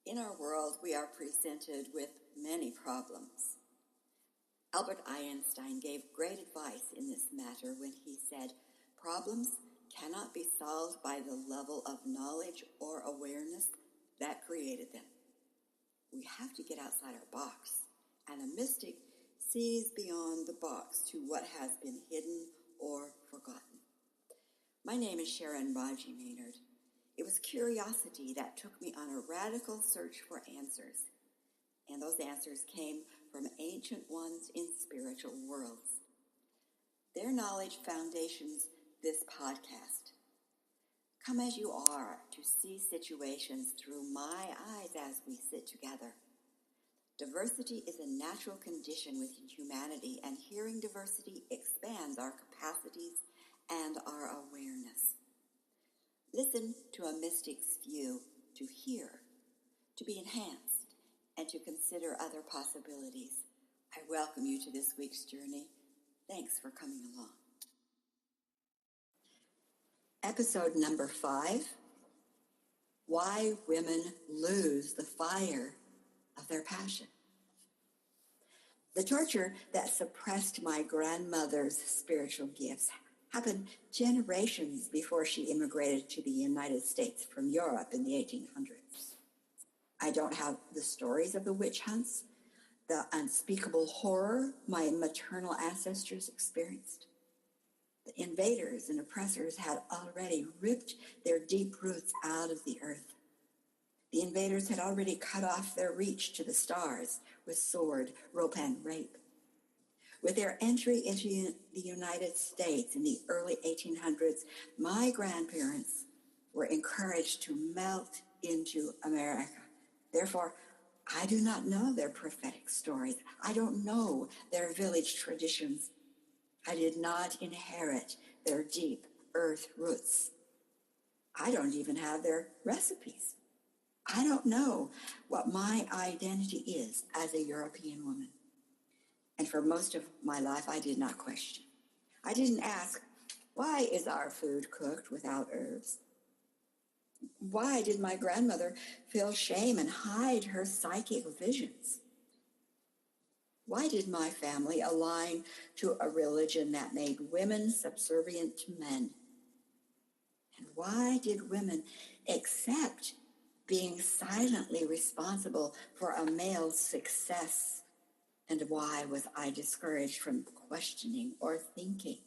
In our world, we are presented with many problems. Albert Einstein gave great advice in this matter when he said, "Problems cannot be solved by the level of knowledge or awareness that created them. We have to get outside our box, and a mystic sees beyond the box to what has been hidden or forgotten." My name is Sharon Raji Maynard. It was curiosity that took me on a radical search for answers, and those answers came from ancient ones in spiritual worlds. Their knowledge foundations this podcast. Come as you are to see situations through my eyes as we sit together. Diversity is a natural condition within humanity, and hearing diversity expands our capacities and our awareness. Listen to a mystic's view to hear, to be enhanced, and to consider other possibilities. I welcome you to this week's journey. Thanks for coming along. Episode number 5, Why Women Lose the Fire of Their Passion. The torture that suppressed my grandmother's spiritual gifts happened generations before she immigrated to the United States from Europe in the 1800s. I don't have the stories of the witch hunts, the unspeakable horror my maternal ancestors experienced. The invaders and oppressors had already ripped their deep roots out of the earth. The invaders had already cut off their reach to the stars with sword, rope, and rape. With their entry into the United States in the early 1800s, my grandparents were encouraged to melt into America. Therefore, I do not know their prophetic stories. I don't know their village traditions. I did not inherit their deep earth roots. I don't even have their recipes. I don't know what my identity is as a European woman. And for most of my life, I did not question. I didn't ask, why is our food cooked without herbs? Why did my grandmother feel shame and hide her psychic visions? Why did my family align to a religion that made women subservient to men? And why did women accept being silently responsible for a male's success? And why was I discouraged from questioning or thinking?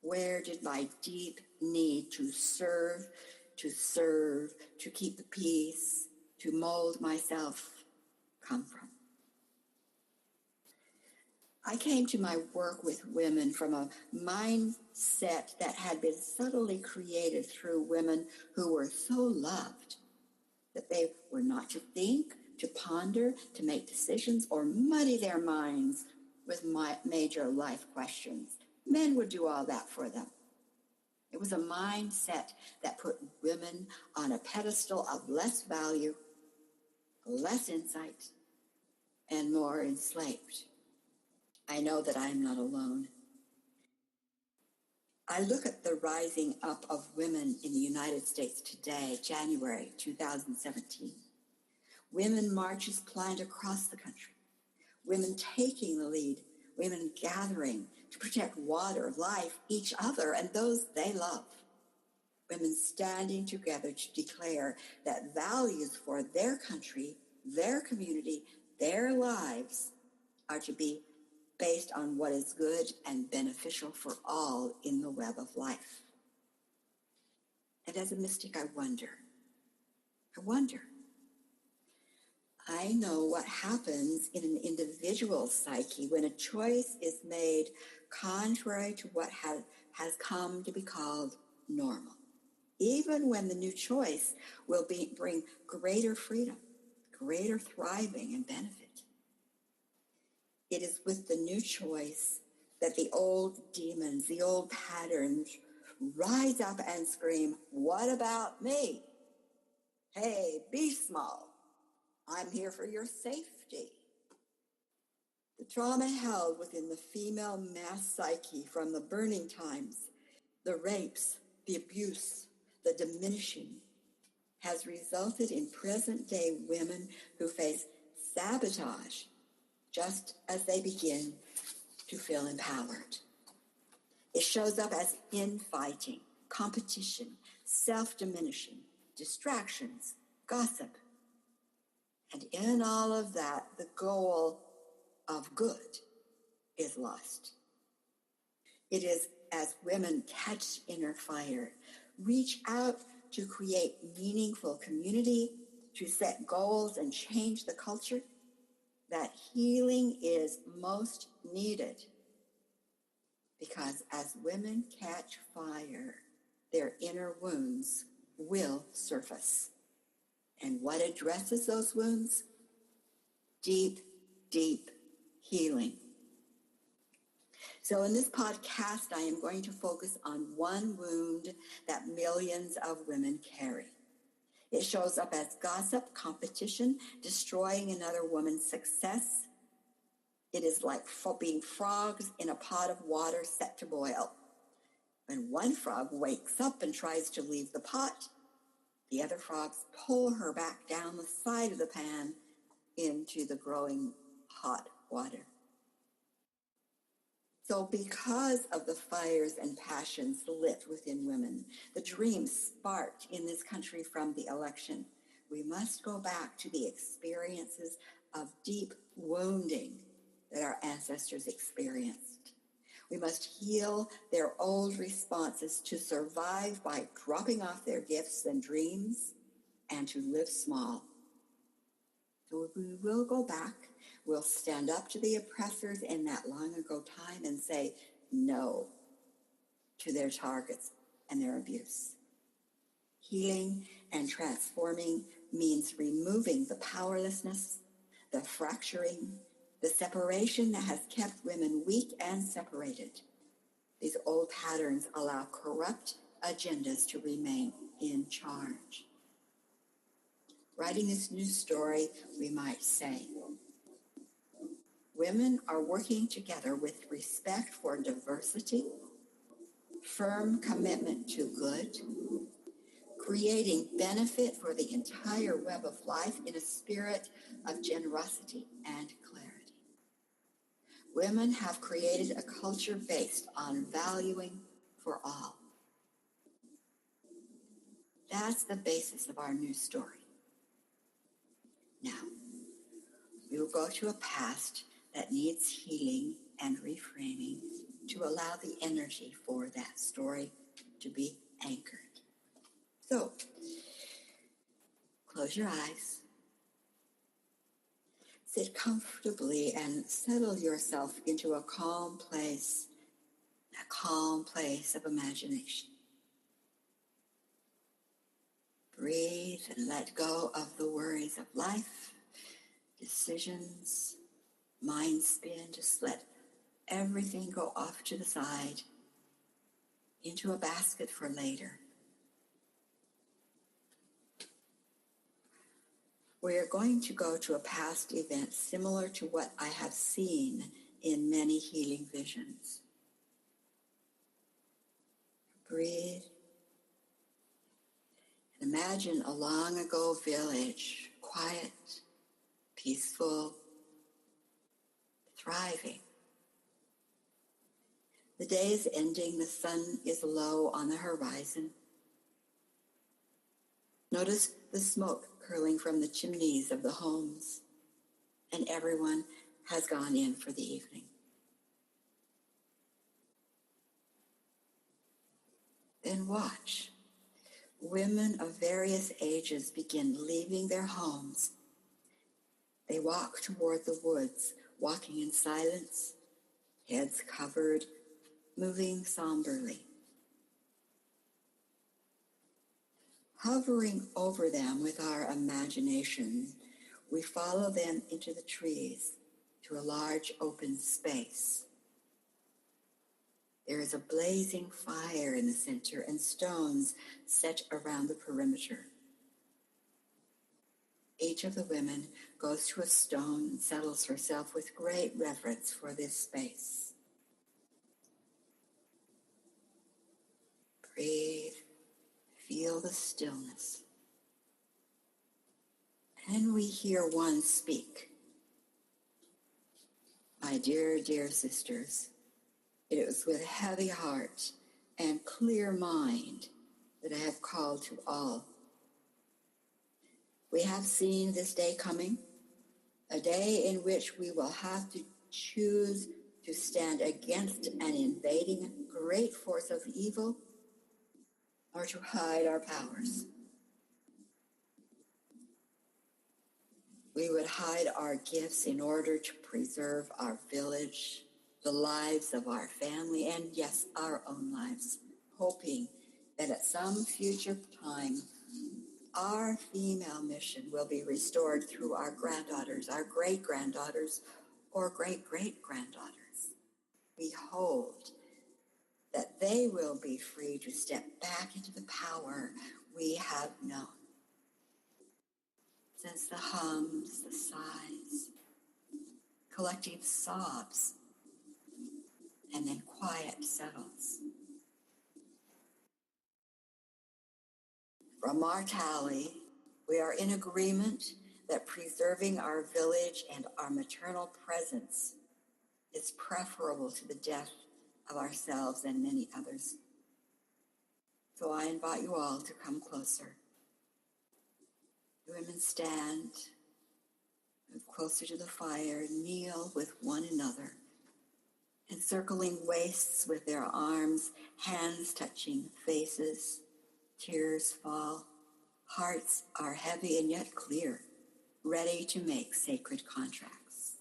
Where did my deep need to serve, to keep the peace, to mold myself come from? I came to my work with women from a mindset that had been subtly created through women who were so loved that they were not to think, to ponder, to make decisions, or muddy their minds with major life questions. Men would do all that for them. It was a mindset that put women on a pedestal of less value, less insight, and more enslaved. I know that I am not alone. I look at the rising up of women in the United States today, January 2017. Women marches planned across the country, women taking the lead, women gathering to protect water, life, each other, and those they love. Women standing together to declare that values for their country, their community, their lives are to be based on what is good and beneficial for all in the web of life. And as a mystic, I wonder. I know what happens in an individual psyche when a choice is made contrary to what has come to be called normal, even when the new choice will bring greater freedom, greater thriving and benefit. It is with the new choice that the old demons, the old patterns rise up and scream, "What about me? Hey, be small. I'm here for your safety." The trauma held within the female mass psyche from the burning times, the rapes, the abuse, the diminishing, has resulted in present-day women who face sabotage just as they begin to feel empowered. It shows up as infighting, competition, self-diminishing, distractions, gossip. And in all of that, the goal of good is lost. It is as women catch inner fire, reach out to create meaningful community, to set goals and change the culture, that healing is most needed. Because as women catch fire, their inner wounds will surface. And what addresses those wounds? Deep, deep healing. So in this podcast, I am going to focus on one wound that millions of women carry. It shows up as gossip, competition, destroying another woman's success. It is like being frogs in a pot of water set to boil. When one frog wakes up and tries to leave the pot, the other frogs pull her back down the side of the pan into the growing hot water. So because of the fires and passions lit within women, the dreams sparked in this country from the election, we must go back to the experiences of deep wounding that our ancestors experienced. We must heal their old responses to survive by dropping off their gifts and dreams and to live small. So we will go back. We'll stand up to the oppressors in that long ago time and say no to their targets and their abuse. Healing and transforming means removing the powerlessness, the fracturing, the separation that has kept women weak and separated. These old patterns allow corrupt agendas to remain in charge. Writing this new story, we might say, women are working together with respect for diversity, firm commitment to good, creating benefit for the entire web of life in a spirit of generosity and clarity. Women have created a culture based on valuing for all. That's the basis of our new story. Now, we will go to a past that needs healing and reframing to allow the energy for that story to be anchored. So, close your eyes. Sit comfortably and settle yourself into a calm place of imagination. Breathe and let go of the worries of life, decisions, mind spin. Just let everything go off to the side into a basket for later. We are going to go to a past event similar to what I have seen in many healing visions. Breathe. And imagine a long ago village, quiet, peaceful, thriving. The day is ending, the sun is low on the horizon. Notice the smoke curling from the chimneys of the homes, and everyone has gone in for the evening. Then watch. Women of various ages begin leaving their homes. They walk toward the woods, walking in silence, heads covered, moving somberly. Hovering over them with our imagination, we follow them into the trees to a large open space. There is a blazing fire in the center and stones set around the perimeter. Each of the women goes to a stone and settles herself with great reverence for this space. Breathe, feel the stillness. Then we hear one speak. My dear, dear sisters, it is with heavy heart and clear mind that I have called to all. We have seen this day coming, a day in which we will have to choose to stand against an invading great force of evil or to hide our powers. We would hide our gifts in order to preserve our village, the lives of our family, and yes, our own lives, hoping that at some future time, our female mission will be restored through our granddaughters, our great-granddaughters, or great-great-granddaughters. We hold that they will be free to step back into the power we have known. Since the hums, the sighs, collective sobs, and then quiet settles. From our tally, we are in agreement that preserving our village and our maternal presence is preferable to the death of ourselves and many others. So I invite you all to come closer. The women stand, move closer to the fire, kneel with one another, encircling waists with their arms, hands touching faces. Tears fall, hearts are heavy and yet clear, ready to make sacred contracts.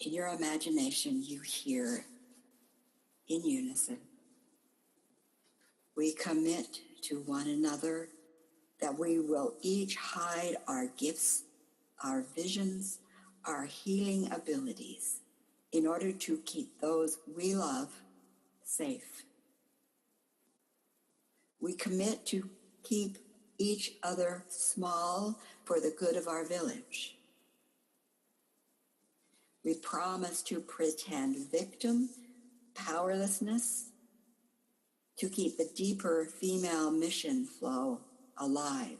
In your imagination, you hear in unison, we commit to one another that we will each hide our gifts, our visions, our healing abilities in order to keep those we love safe. We commit to keep each other small for the good of our village. We promise to pretend victim, powerlessness, to keep the deeper female mission flow alive.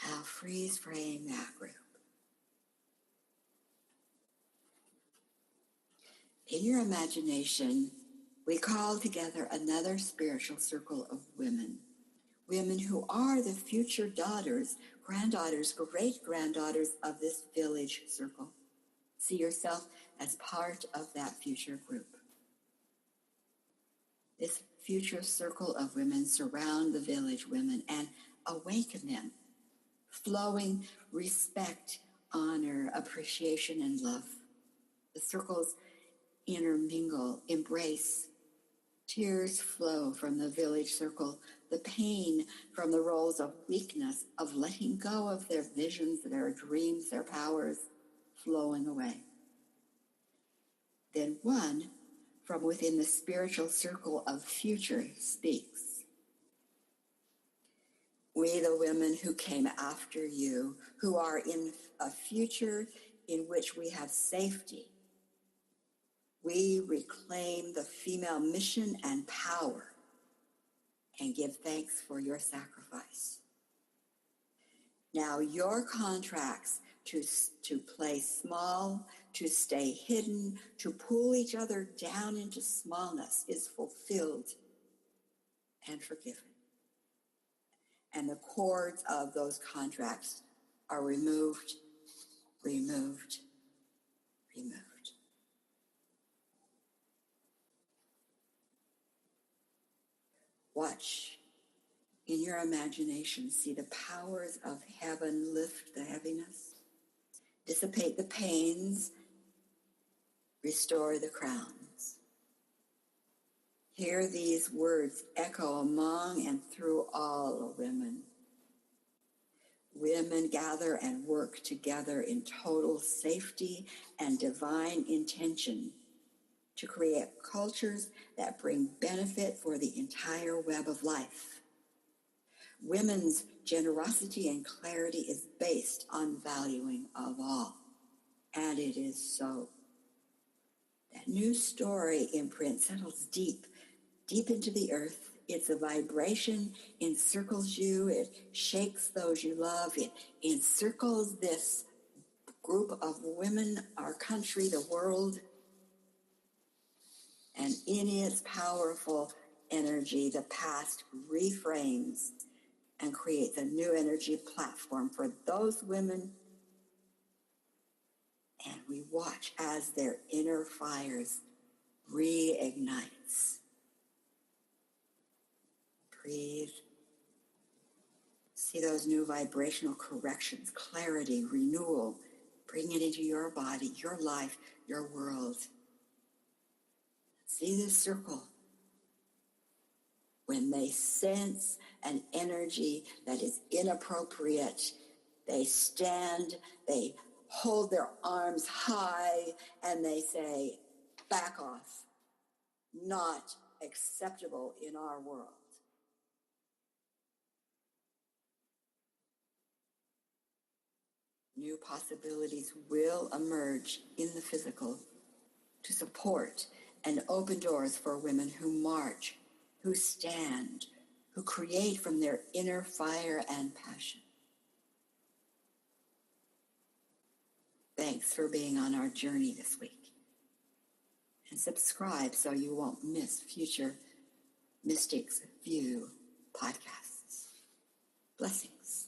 Now freeze frame that group. In your imagination, we call together another spiritual circle of women. Women who are the future daughters, granddaughters, great-granddaughters of this village circle. See yourself as part of that future group. This future circle of women surround the village women and awaken them, flowing respect, honor, appreciation, and love. The circles intermingle, embrace. Tears flow from the village circle, the pain from the roles of weakness, of letting go of their visions, their dreams, their powers, flowing away. Then one from within the spiritual circle of future speaks. We, the women who came after you, who are in a future in which we have safety, we reclaim the female mission and power and give thanks for your sacrifice. Now your contracts to play small, to stay hidden, to pull each other down into smallness is fulfilled and forgiven. And the cords of those contracts are removed, removed, removed. Watch in your imagination, see the powers of heaven lift the heaviness, dissipate the pains, restore the crowns. Hear these words echo among and through all women. Women gather and work together in total safety and divine intention to create cultures that bring benefit for the entire web of life. Women's generosity and clarity is based on valuing of all, and it is so. That new story imprint settles deep into the earth, It's a vibration, encircles you, it shakes those you love, it encircles this group of women, our country, the world, and in its powerful energy, the past reframes and creates a new energy platform for those women. And we watch as their inner fires reignites. Breathe. See those new vibrational corrections, clarity, renewal. Bring it into your body, your life, your world. See this circle. When they sense an energy that is inappropriate, they stand, they hold their arms high, and they say, back off. Not acceptable in our world. New possibilities will emerge in the physical to support and open doors for women who march, who stand, who create from their inner fire and passion. Thanks for being on our journey this week. And subscribe so you won't miss future Mystics View podcasts. Blessings.